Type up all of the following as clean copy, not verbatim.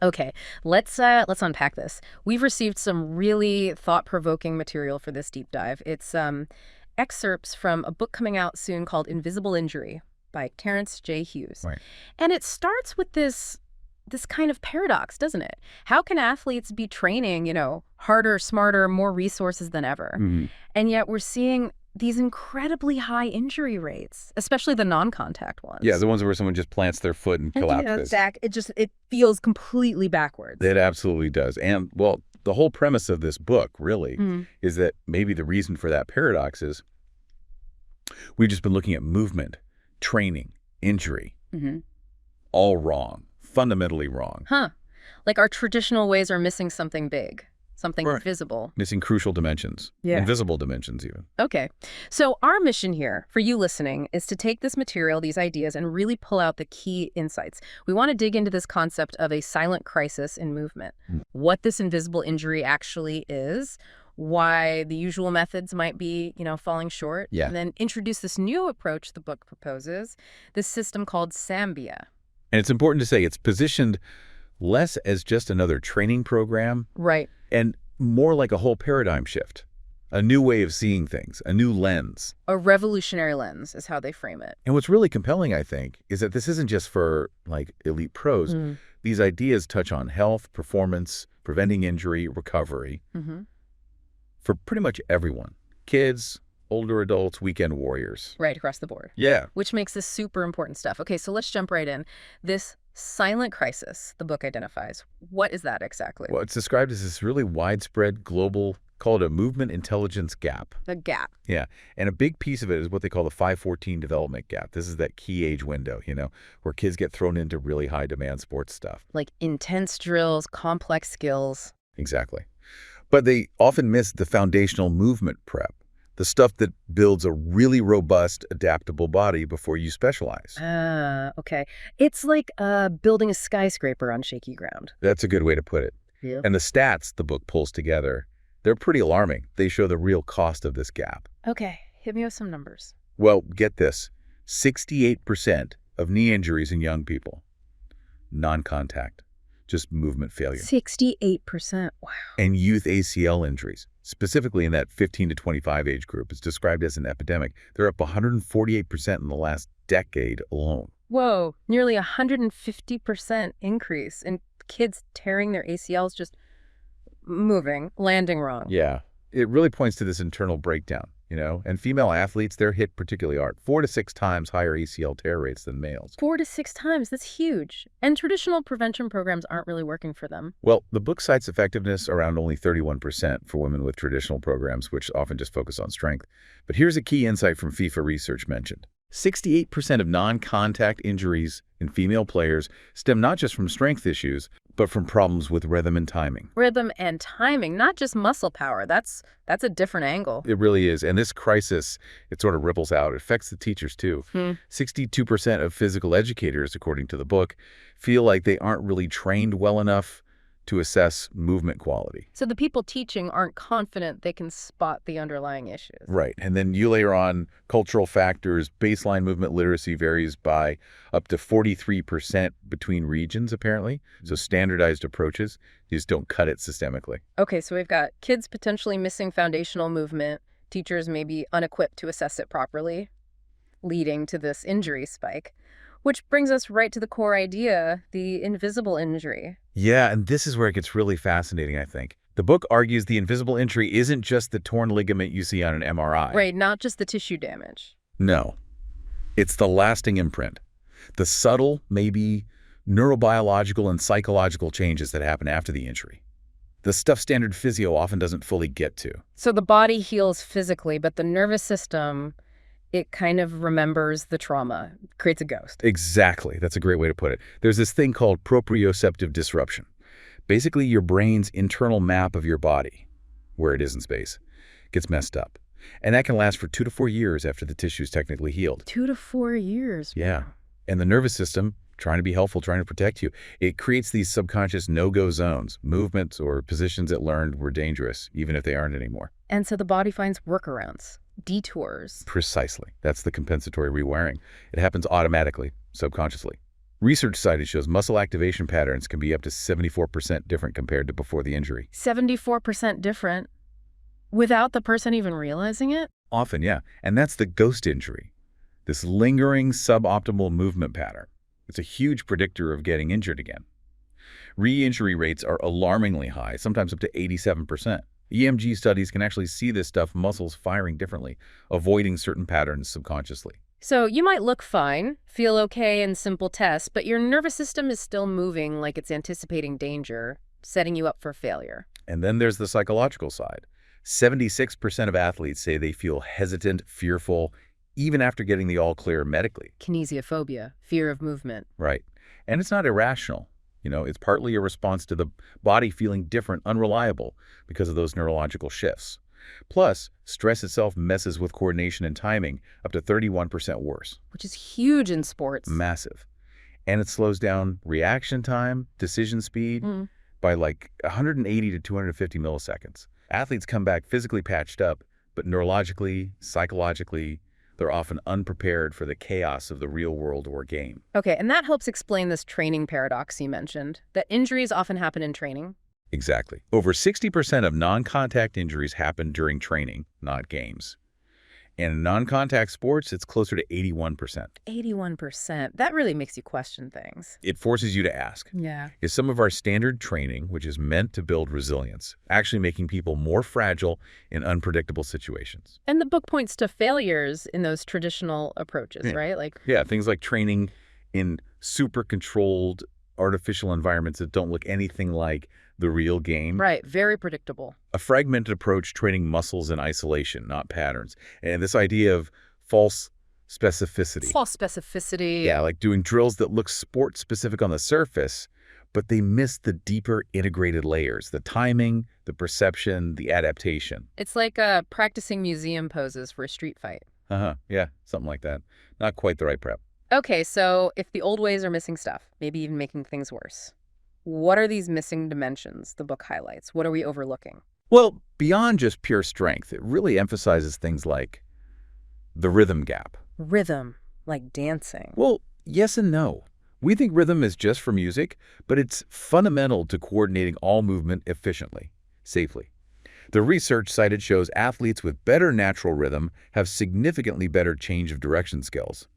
Okay, let's unpack this. We've received some really thought-provoking material for this deep dive. It's excerpts from a book coming out soon called Invisible Injury by Terence J Hughes. Right. And it starts with this kind of paradox, doesn't it? How can athletes be training, harder, smarter, more resources than ever? Mhm. And yet we're seeing these incredibly high injury rates, especially the non-contact ones. Yeah, the ones where someone just plants their foot and collapses. Zach, it feels completely backwards. It absolutely does. And, well, the whole premise of this book, really, Mm. is that maybe the reason for that paradox is we've just been looking at movement, training, injury, Mm-hmm. all wrong, fundamentally wrong. Huh. Like our traditional ways are missing something big, something Right. visible. Missing crucial dimensions, Yeah. invisible dimensions even. Okay. So our mission here, for you listening, is to take this material, these ideas, and really pull out the key insights. We want to dig into this concept of a silent crisis in movement, what this invisible injury actually is, why the usual methods might be, falling short, Yeah. and then introduce this new approach the book proposes, this system called Sambia. And it's important to say it's positioned less as just another training program Right. and more like a whole paradigm shift, a new way of seeing things, a new lens. A revolutionary lens is how they frame it. And what's really compelling, I think, is that this isn't just for, elite pros. Mm. These ideas touch on health, performance, preventing injury, recovery Mm-hmm. for pretty much everyone. Kids, older adults, weekend warriors. Right across the board. Yeah. Which makes this super important stuff. Okay, so let's jump right in. This silent crisis the book identifies. What is that exactly? Well, it's described as this really widespread global, call it a movement intelligence gap. The gap. Yeah. And a big piece of it is what they call the 514 development gap. This is that key age window, where kids get thrown into really high demand sports stuff. Like intense drills, complex skills. Exactly. But they often miss the foundational movement prep, the stuff that builds a really robust, adaptable body before you specialize. Okay. It's like building a skyscraper on shaky ground. That's a good way to put it. Yeah. And the stats the book pulls together, they're pretty alarming. They show the real cost of this gap. Okay, hit me with some numbers. Well, get this. 68% of knee injuries in young people, non-contact, just movement failure. 68%. Wow. And youth ACL injuries, specifically in that 15 to 25 age group, is described as an epidemic. They're up 148% in the last decade alone. Whoa, nearly 150% increase in kids tearing their ACLs, just moving, landing wrong. Yeah. It really points to this internal breakdown, and female athletes, they're hit particularly hard, 4 to 6 times higher ACL tear rates than males. 4 to 6 times, that's huge. And traditional prevention programs aren't really working for them. Well, the book cites effectiveness around only 31% for women with traditional programs, which often just focus on strength. But here's a key insight from FIFA research mentioned. 68% of non-contact injuries in female players stem not just from strength issues, but from problems with rhythm and timing. Rhythm and timing, not just muscle power. That's a different angle. It really is. And this crisis, it sort of ripples out. It affects the teachers, too. 62% of physical educators, according to the book, feel like they aren't really trained well enough to assess movement quality. So the people teaching aren't confident they can spot the underlying issues. Right. And then you layer on cultural factors. Baseline movement literacy varies by up to 43% between regions, apparently. So standardized approaches, you just don't cut it systemically. Okay, so we've got kids potentially missing foundational movement, teachers maybe unequipped to assess it properly, leading to this injury spike. Which brings us right to the core idea, the invisible injury. Yeah, and this is where it gets really fascinating, I think. The book argues the invisible injury isn't just the torn ligament you see on an MRI. Right, not just the tissue damage. No. It's the lasting imprint. The subtle, maybe neurobiological and psychological changes that happen after the injury. The stuff standard physio often doesn't fully get to. So the body heals physically, but the nervous system, it kind of remembers the trauma, creates a ghost. Exactly. That's a great way to put it. There's this thing called proprioceptive disruption. Basically, your brain's internal map of your body, where it is in space, gets messed up. And that can last for 2 to 4 years after the tissue's technically healed. 2 to 4 years. Yeah. And the nervous system, trying to be helpful, trying to protect you, it creates these subconscious no-go zones, movements or positions it learned were dangerous, even if they aren't anymore. And so the body finds workarounds, detours. Precisely. That's the compensatory rewiring. It happens automatically, subconsciously. Research cited shows muscle activation patterns can be up to 74% different compared to before the injury. 74% different without the person even realizing it? Often, yeah. And that's the ghost injury, this lingering suboptimal movement pattern. It's a huge predictor of getting injured again. Re-injury rates are alarmingly high, sometimes up to 87%. EMG studies can actually see this stuff, muscles firing differently, avoiding certain patterns subconsciously. So you might look fine, feel okay in simple tests, but your nervous system is still moving like it's anticipating danger, setting you up for failure. And then there's the psychological side. 76% of athletes say they feel hesitant, fearful, even after getting the all clear medically. Kinesiophobia, fear of movement. Right. And it's not irrational. It's partly a response to the body feeling different, unreliable because of those neurological shifts. Plus, stress itself messes with coordination and timing up to 31% worse. Which is huge in sports. Massive. And it slows down reaction time, decision speed by like 180 to 250 milliseconds. Athletes come back physically patched up, but neurologically, psychologically, they're often unprepared for the chaos of the real world or game. Okay, and that helps explain this training paradox you mentioned, that injuries often happen in training. Exactly. Over 60% of non-contact injuries happen during training, not games. And in non-contact sports, it's closer to 81%. 81%. That really makes you question things. It forces you to ask, Yeah. is some of our standard training, which is meant to build resilience, actually making people more fragile in unpredictable situations? And the book points to failures in those traditional approaches, right? Yeah, things like training in super controlled artificial environments that don't look anything like the real game. Right, very predictable. A fragmented approach training muscles in isolation, not patterns. And this idea of false specificity. False specificity. Yeah, like doing drills that look sport-specific on the surface, but they miss the deeper integrated layers, the timing, the perception, the adaptation. It's like practicing museum poses for a street fight. Yeah, something like that. Not quite the right prep. Okay, so if the old ways are missing stuff, maybe even making things worse, what are these missing dimensions the book highlights? What are we overlooking? Well, beyond just pure strength, it really emphasizes things like the rhythm gap. Rhythm, like dancing. Well, yes and no. We think rhythm is just for music, but it's fundamental to coordinating all movement efficiently, safely. The research cited shows athletes with better natural rhythm have significantly better change of direction skills,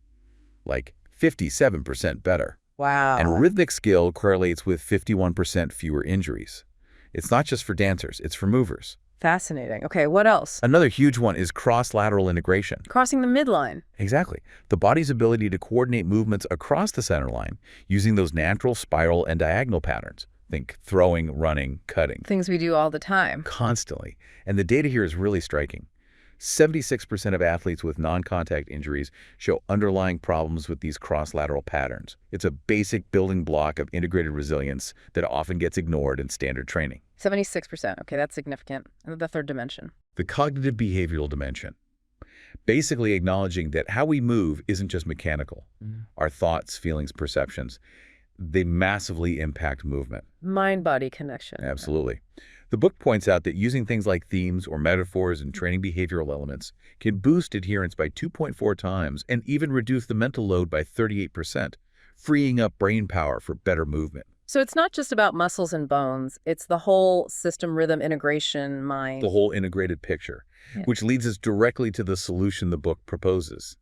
like 57% better. Wow. And rhythmic skill correlates with 51% fewer injuries. It's not just for dancers, it's for movers. Fascinating. Okay, what else? Another huge one is cross-lateral integration. Crossing the midline. Exactly. The body's ability to coordinate movements across the center line using those natural spiral and diagonal patterns. Think throwing, running, cutting. Things we do all the time. Constantly. And the data here is really striking. 76% of athletes with non-contact injuries show underlying problems with these cross-lateral patterns. It's a basic building block of integrated resilience that often gets ignored in standard training. 76%. Okay, that's significant. And the third dimension. The cognitive behavioral dimension. Basically acknowledging that how we move isn't just mechanical. Our thoughts, feelings, perceptions, they massively impact movement. Mind-body connection. Absolutely. The book points out that using things like themes or metaphors and training behavioral elements can boost adherence by 2.4 times and even reduce the mental load by 38%, freeing up brain power for better movement. So it's not just about muscles and bones. It's the whole system rhythm integration mind. The whole integrated picture, which leads us directly to the solution the book proposes,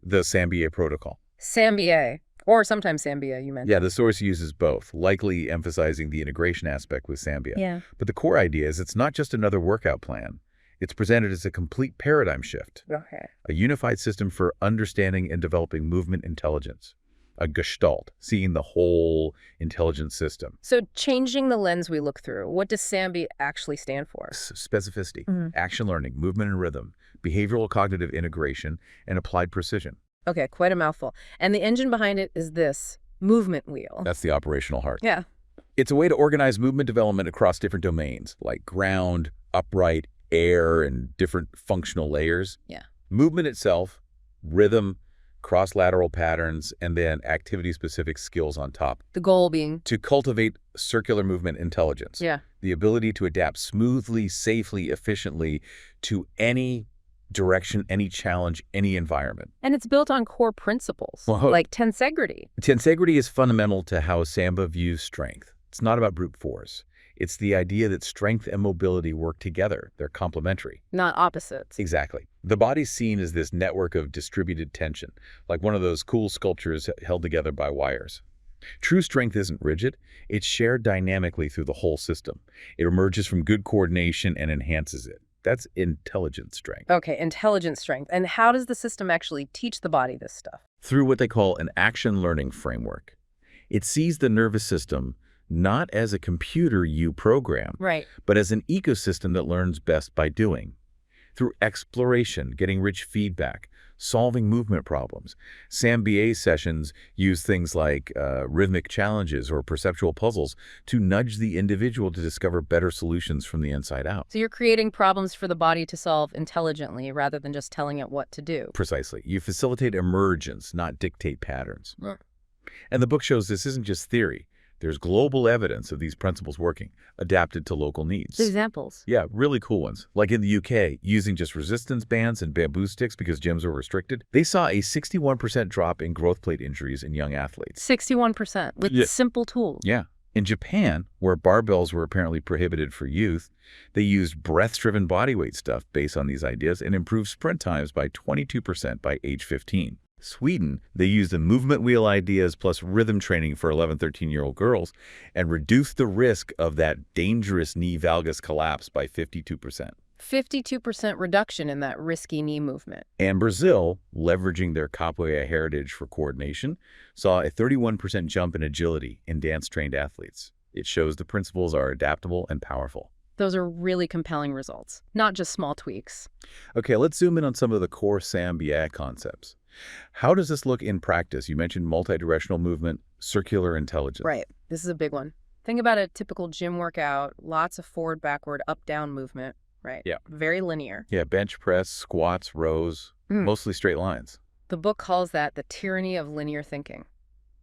the Sambier protocol. Sambier, or sometimes Sambia, you mentioned. Yeah, the source uses both, likely emphasizing the integration aspect with Sambia. Yeah. But the core idea is it's not just another workout plan. It's presented as a complete paradigm shift. Okay. A unified system for understanding and developing movement intelligence. A gestalt, seeing the whole intelligent system. So changing the lens we look through, what does Sambia actually stand for? Specificity, action learning, movement and rhythm, behavioral cognitive integration, and applied precision. Okay, quite a mouthful. And the engine behind it is this movement wheel. That's the operational heart. Yeah. It's a way to organize movement development across different domains, like ground, upright, air, and different functional layers. Yeah. Movement itself, rhythm, cross-lateral patterns, and then activity-specific skills on top. The goal being? To cultivate circular movement intelligence. Yeah. The ability to adapt smoothly, safely, efficiently to any direction, any challenge, any environment. And it's built on core principles, Well, like tensegrity. Tensegrity is fundamental to how Samba views strength. It's not about brute force. It's the idea that strength and mobility work together. They're complementary. Not opposites. Exactly. The body's seen as this network of distributed tension, like one of those cool sculptures held together by wires. True strength isn't rigid. It's shared dynamically through the whole system. It emerges from good coordination and enhances it. That's intelligent strength. Okay, intelligent strength. And how does the system actually teach the body this stuff? Through what they call an action learning framework. It sees the nervous system not as a computer you program, Right. but as an ecosystem that learns best by doing. Through exploration, getting rich feedback, solving movement problems. SAM-BA sessions use things like rhythmic challenges or perceptual puzzles to nudge the individual to discover better solutions from the inside out. So you're creating problems for the body to solve intelligently rather than just telling it what to do. Precisely. You facilitate emergence, not dictate patterns. Mm. And the book shows this isn't just theory. There's global evidence of these principles working, adapted to local needs. Examples. Yeah, really cool ones. Like in the UK, using just resistance bands and bamboo sticks because gyms were restricted, they saw a 61% drop in growth plate injuries in young athletes. 61% with simple tools. Yeah. In Japan, where barbells were apparently prohibited for youth, they used breath-driven bodyweight stuff based on these ideas and improved sprint times by 22% by age 15. Sweden, they used the movement wheel ideas plus rhythm training for 11, 13-year-old girls and reduced the risk of that dangerous knee valgus collapse by 52%. 52% reduction in that risky knee movement. And Brazil, leveraging their capoeira heritage for coordination, saw a 31% jump in agility in dance-trained athletes. It shows the principles are adaptable and powerful. Those are really compelling results, not just small tweaks. Okay, let's zoom in on some of the core SAM-BA concepts. How does this look in practice? You mentioned multidirectional movement, circular intelligence. Right. This is a big one. Think about a typical gym workout, lots of forward, backward, up, down movement, right? Yeah. Very linear. Yeah, bench press, squats, rows, mostly straight lines. The book calls that the tyranny of linear thinking.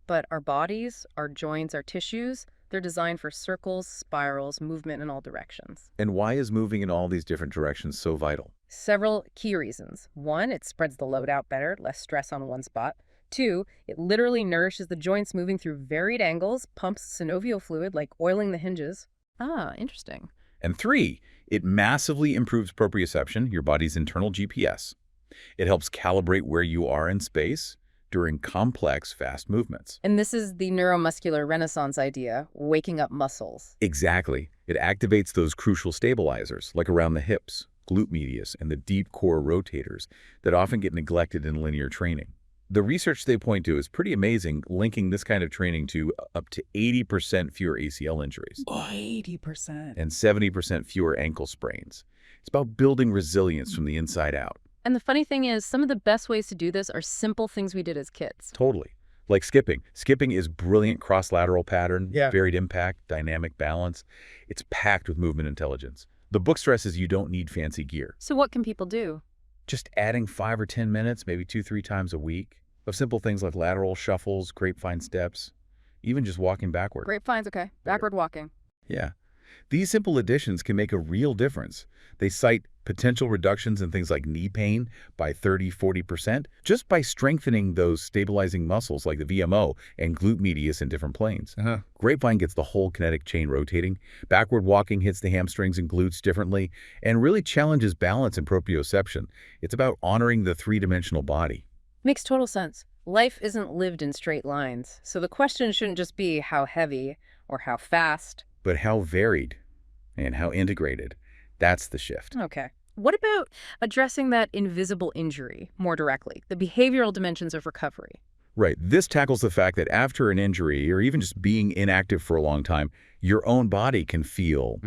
But our bodies, our joints, our tissues, they're designed for circles, spirals, movement in all directions. And why is moving in all these different directions so vital? Several key reasons. One, it spreads the load out better, less stress on one spot. Two, it literally nourishes the joints moving through varied angles, pumps synovial fluid like oiling the hinges. Ah, interesting. And three, it massively improves proprioception, your body's internal GPS. It helps calibrate where you are in space during complex, fast movements. And this is the neuromuscular renaissance idea, waking up muscles. Exactly. It activates those crucial stabilizers, like around the hips, glute medius, and the deep core rotators that often get neglected in linear training. The research they point to is pretty amazing, linking this kind of training to up to 80% fewer ACL injuries. Oh, 80%. And 70% fewer ankle sprains. It's about building resilience from the inside out. And the funny thing is, some of the best ways to do this are simple things we did as kids. Totally. Like skipping. Skipping is brilliant cross-lateral pattern, varied impact, dynamic balance. It's packed with movement intelligence. The book stresses you don't need fancy gear. So what can people do? Just adding 5 or 10 minutes, maybe 2-3 times a week, of simple things like lateral shuffles, grapevine steps, even just walking backward. Grapevines, okay. Backward walking. Yeah. These simple additions can make a real difference. They cite potential reductions in things like knee pain by 30-40% just by strengthening those stabilizing muscles like the VMO and glute medius in different planes. Grapevine gets the whole kinetic chain rotating. Backward walking hits the hamstrings and glutes differently and really challenges balance and proprioception. It's about honoring the three-dimensional body. Makes total sense. Life isn't lived in straight lines, so the question shouldn't just be how heavy or how fast. But how varied and how integrated. That's the shift. Okay. What about addressing that invisible injury more directly, the behavioral dimensions of recovery? Right. This tackles the fact that after an injury or even just being inactive for a long time, your own body can feel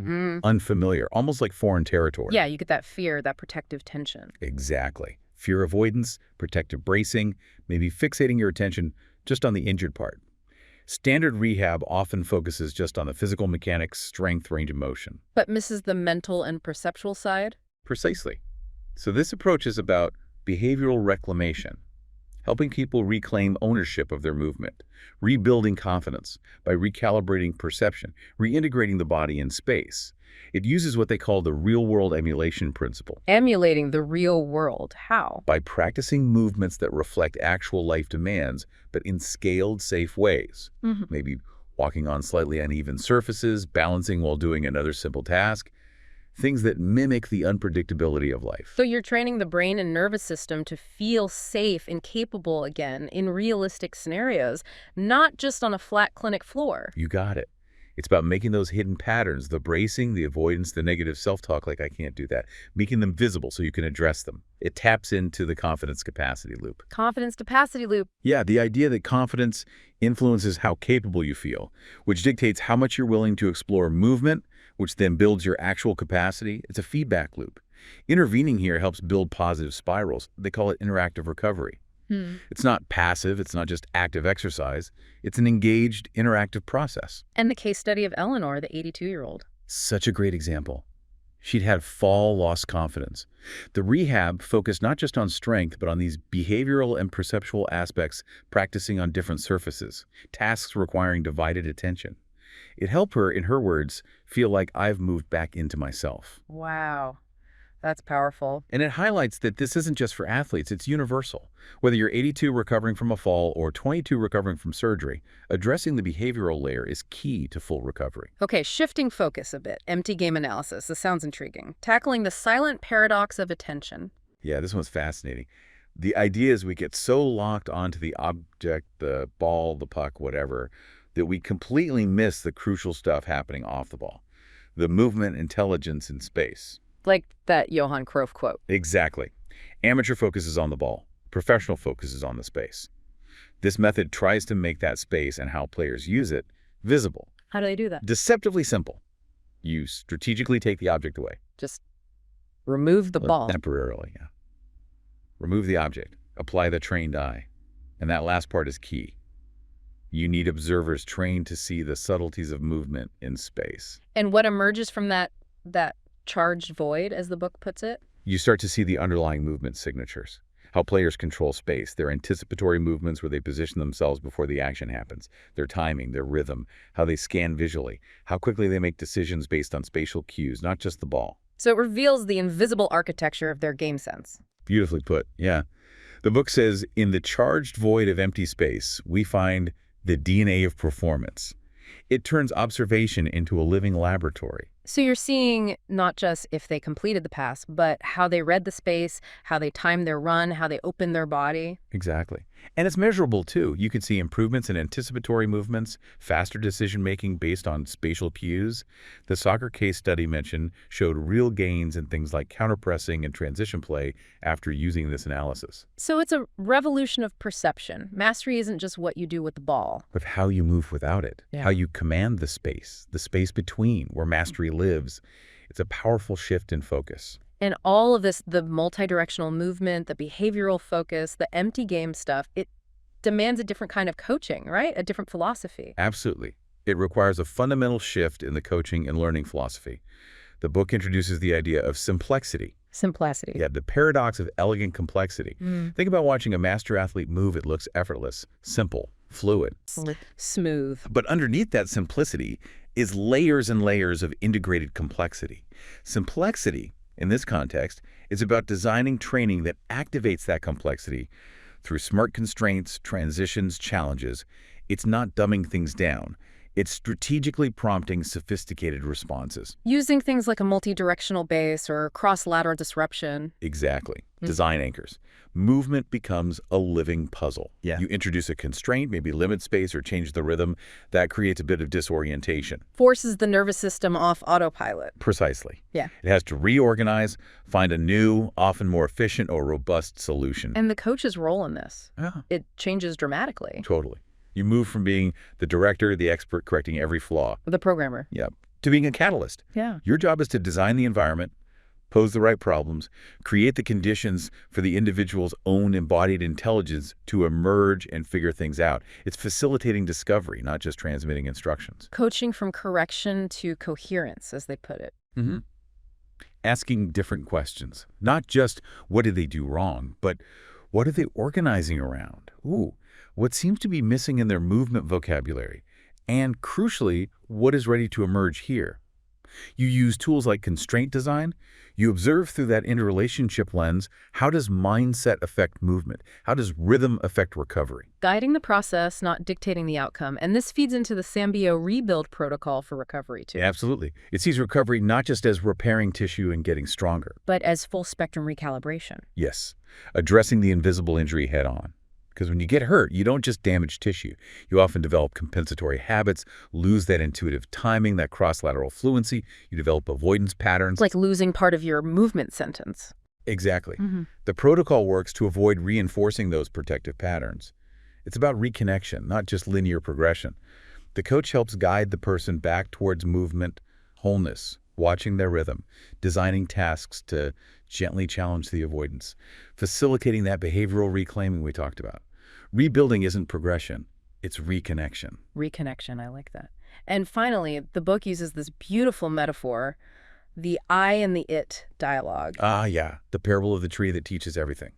unfamiliar, almost like foreign territory. Yeah, you get that fear, that protective tension. Exactly. Fear avoidance, protective bracing, maybe fixating your attention just on the injured part. Standard rehab often focuses just on the physical mechanics, strength, range of motion. But misses the mental and perceptual side? Precisely. So this approach is about behavioral reclamation. helping people reclaim ownership of their movement, rebuilding confidence by recalibrating perception, reintegrating the body in space. It uses what they call the real-world emulation principle. Emulating the real world. How? By practicing movements that reflect actual life demands, but in scaled, safe ways. Maybe walking on slightly uneven surfaces, balancing while doing another simple task, things that mimic the unpredictability of life. So you're training the brain and nervous system to feel safe and capable again in realistic scenarios, not just on a flat clinic floor. You got it. It's about making those hidden patterns, the bracing, the avoidance, the negative self-talk like I can't do that, making them visible so you can address them. It taps into the confidence capacity loop. Confidence capacity loop. Yeah, the idea that confidence influences how capable you feel, which dictates how much you're willing to explore movement, which then builds your actual capacity. It's a feedback loop. Intervening here helps build positive spirals. They call it interactive recovery. It's not passive, it's not just active exercise. It's an engaged, interactive process. And the case study of Eleanor, the 82-year-old. Such a great example. She'd had fall, lost confidence. The rehab focused not just on strength, but on these behavioral and perceptual aspects, practicing on different surfaces, tasks requiring divided attention. It helped her, in her words, feel like I've moved back into myself. Wow. That's powerful. And it highlights that this isn't just for athletes, it's universal. Whether you're 82 recovering from a fall or 22 recovering from surgery, addressing the behavioral layer is key to full recovery. Okay, shifting focus a bit. Empty game analysis. This sounds intriguing. Tackling the silent paradox of attention. Yeah, this one's fascinating. The idea is we get so locked onto the object, the ball, the puck, whatever, that we completely miss the crucial stuff happening off the ball. The movement, intelligence, and space. Like that Johan Cruyff quote. Exactly. Amateur focuses on the ball. Professional focuses on the space. This method tries to make that space and how players use it visible. How do they do that? Deceptively simple. You strategically take the object away. Just remove the ball. Temporarily, yeah. Remove the object. Apply the trained eye. And that last part is key. You need observers trained to see the subtleties of movement in space. And what emerges from that charged void, as the book puts it? You start to see the underlying movement signatures, how players control space, their anticipatory movements where they position themselves before the action happens, their timing, their rhythm, how they scan visually, how quickly they make decisions based on spatial cues, not just the ball. So it reveals the invisible architecture of their game sense. Beautifully put, yeah. The book says, in the charged void of empty space, we find the DNA of performance. It turns observation into a living laboratory. So you're seeing not just if they completed the pass, but how they read the space, how they timed their run, how they opened their body. Exactly. And it's measurable, too. You can see improvements in anticipatory movements, faster decision-making based on spatial cues. The soccer case study mentioned showed real gains in things like counterpressing and transition play after using this analysis. So it's a revolution of perception. Mastery isn't just what you do with the ball, But how you move without it, how you command the space between where mastery lives. It's a powerful shift in focus. And all of this, the multi-directional movement, the behavioral focus, the empty game stuff, it demands a different kind of coaching, right? A different philosophy. Absolutely. It requires a fundamental shift in the coaching and learning philosophy. The book introduces the idea of simplexity. Simplicity. Yeah, the paradox of elegant complexity. Think about watching a master athlete move. It looks effortless, simple, fluid. Smooth. But underneath that simplicity is layers and layers of integrated complexity. Simplexity, in this context, is about designing training that activates that complexity through smart constraints, transitions, challenges. It's not dumbing things down. It's strategically prompting sophisticated responses. Using things like a multi-directional base or cross-lateral disruption. Exactly. Design anchors. Movement becomes a living puzzle. You introduce a constraint, maybe limit space or change the rhythm. That creates a bit of disorientation. Forces the nervous system off autopilot. Precisely. Yeah. It has to reorganize, find a new, often more efficient or robust solution. And the coach's role in this, Yeah. it changes dramatically. Totally. You move from being the director, the expert correcting every flaw, The programmer. to being a catalyst. Yeah. Your job is to design the environment, pose the right problems, create the conditions for the individual's own embodied intelligence to emerge and figure things out. It's facilitating discovery, not just transmitting instructions. Coaching from correction to coherence, as they put it. Asking different questions. Not just what did they do wrong, but What are they organizing around? Ooh, what seems to be missing in their movement vocabulary? And crucially, what is ready to emerge here? You use tools like constraint design. You observe through that interrelationship lens, how does mindset affect movement? How does rhythm affect recovery? Guiding the process, not dictating the outcome. And this feeds into the Sambio rebuild protocol for recovery, too. Yeah, absolutely. It sees recovery not just as repairing tissue and getting stronger. But as full spectrum recalibration. Yes, addressing the invisible injury head on. Because when you get hurt, you don't just damage tissue. You often develop compensatory habits, lose that intuitive timing, that cross-lateral fluency. You develop avoidance patterns. It's like losing part of your movement sentence. Exactly. The protocol works to avoid reinforcing those protective patterns. It's about reconnection, not just linear progression. The coach helps guide the person back towards movement, wholeness, watching their rhythm, designing tasks to gently challenge the avoidance, facilitating that behavioral reclaiming we talked about. Rebuilding isn't progression, it's reconnection. Reconnection, I like that. And finally, the book uses this beautiful metaphor, the I and the it dialogue. Ah, yeah, the parable of the tree that teaches everything.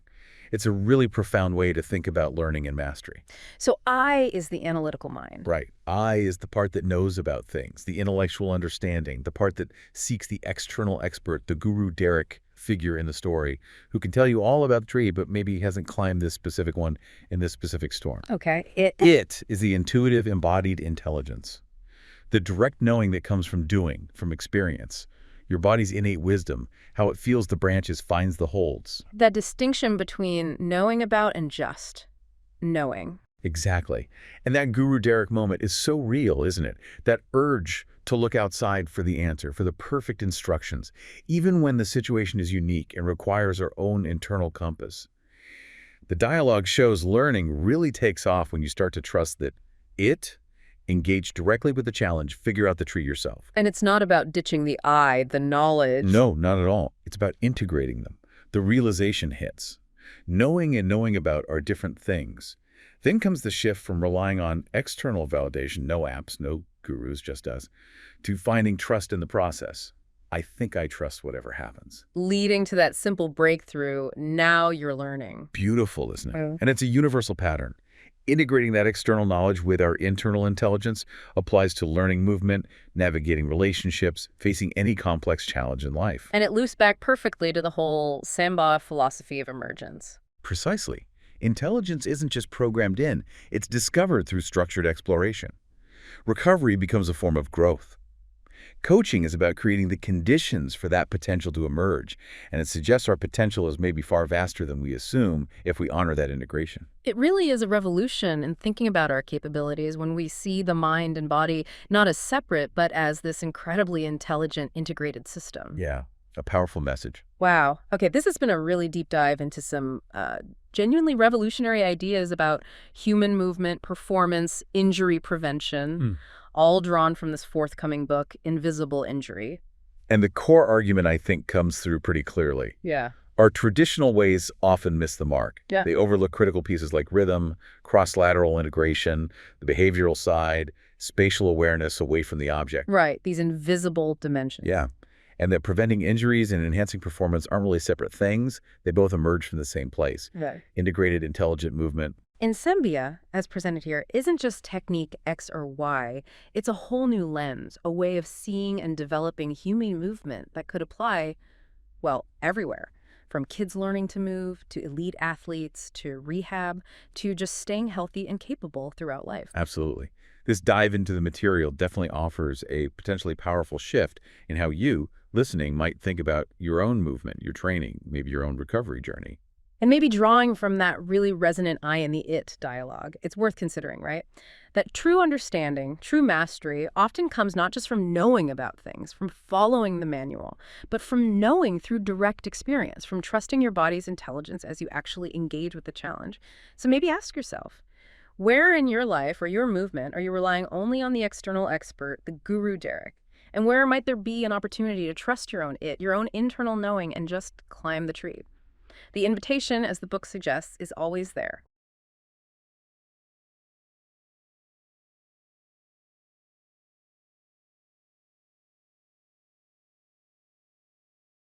It's a really profound way to think about learning and mastery. So I is the analytical mind. Right. I is the part that knows about things, the intellectual understanding, the part that seeks the external expert, the guru Derek figure in the story, who can tell you all about the tree, but maybe hasn't climbed this specific one in this specific storm. Okay. It is the intuitive embodied intelligence, the direct knowing that comes from doing, from experience. Your body's innate wisdom, how it feels the branches finds the holds. That distinction between knowing about and just knowing. Exactly. And that Guru Derek moment is so real, isn't it? That urge to look outside for the answer, for the perfect instructions, even when the situation is unique and requires our own internal compass. The dialogue shows learning really takes off when you start to trust that it, engage directly with the challenge, figure out the tree yourself. And it's not about ditching the I, the knowledge. No, not at all. It's about integrating them. The realization hits. Knowing and knowing about are different things. Then comes the shift from relying on external validation, no apps, no gurus, just us, to finding trust in the process. I think I trust whatever happens. Leading to that simple breakthrough, now you're learning. Beautiful, isn't it? Oh. And it's a universal pattern. Integrating that external knowledge with our internal intelligence applies to learning movement, navigating relationships, facing any complex challenge in life. And it loops back perfectly to the whole Samba philosophy of emergence. Precisely. Intelligence isn't just programmed in, it's discovered through structured exploration. Recovery becomes a form of growth. Coaching is about creating the conditions for that potential to emerge, and it suggests our potential is maybe far vaster than we assume if we honor that integration. It really is a revolution in thinking about our capabilities when we see the mind and body not as separate, but as this incredibly intelligent, integrated system. Yeah, a powerful message. Wow. Okay, this has been a really deep dive into some genuinely revolutionary ideas about human movement, performance, injury prevention, all drawn from this forthcoming book, Invisble Injury. And the core argument, I think, comes through pretty clearly. Yeah. Our traditional ways often miss the mark. Yeah. They overlook critical pieces like rhythm, cross-lateral integration, the behavioral side, spatial awareness away from the object. Right, these invisible dimensions. Yeah. And that preventing injuries and enhancing performance aren't really separate things. They both emerge from the same place. Right. Integrated, intelligent movement. Insembia, as presented here, isn't just technique X or Y. It's a whole new lens, a way of seeing and developing human movement that could apply, well, everywhere. From kids learning to move, to elite athletes, to rehab, to just staying healthy and capable throughout life. Absolutely. This dive into the material definitely offers a potentially powerful shift in how you, listening, might think about your own movement, your training, maybe your own recovery journey. And maybe drawing from that really resonant I and the it dialogue. It's worth considering, right? That true understanding, true mastery often comes not just from knowing about things, from following the manual, but from knowing through direct experience, from trusting your body's intelligence as you actually engage with the challenge. So maybe ask yourself, where in your life or your movement are you relying only on the external expert, the guru Derek? And where might there be an opportunity to trust your own it, your own internal knowing, and just climb the tree? The invitation, as the book suggests, is always there.